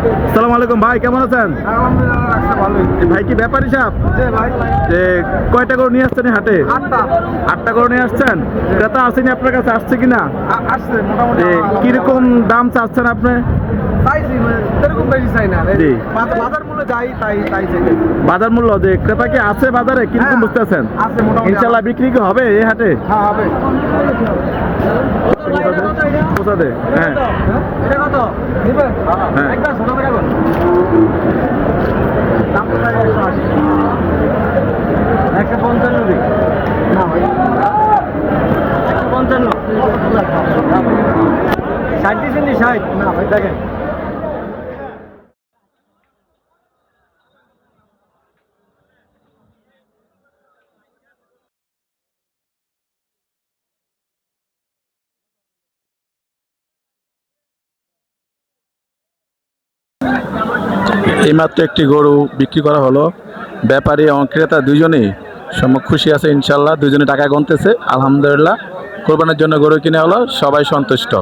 আসসালামু আলাইকুম ভাই, কেমন আছেন? ভাই কি ব্যাপারী সাহেব? কয়টা গরু নিয়ে আসছেন এই হাটে? আটটা গরু নিয়ে আসছেন। ক্রেতা আসেনি আপনার কাছে, আসছে কিনা? কিরকম দাম চাচ্ছেন আপনি? বাজার মূল্য যে ক্রেতা কি আছে বাজারে, কিরকম বুঝতেছেন? ইনশাল্লাহ বিক্রি কি হবে এই হাটে? পৌঁছাতে হ্যাঁ হ্যাঁ 155 না ভাই 155 60 দিচ্ছেন 60 না ভাই দেখেন। এইমাত্র একটি গরু বিক্রি করা হলো। ব্যাপারী এবং ক্রেতা দুজনেই খুশি আছে ইনশাল্লাহ, দুজনে টাকা গুনতেছে আলহামদুলিল্লাহ। কোরবানির জন্য গরু কিনে হলো, সবাই সন্তুষ্ট।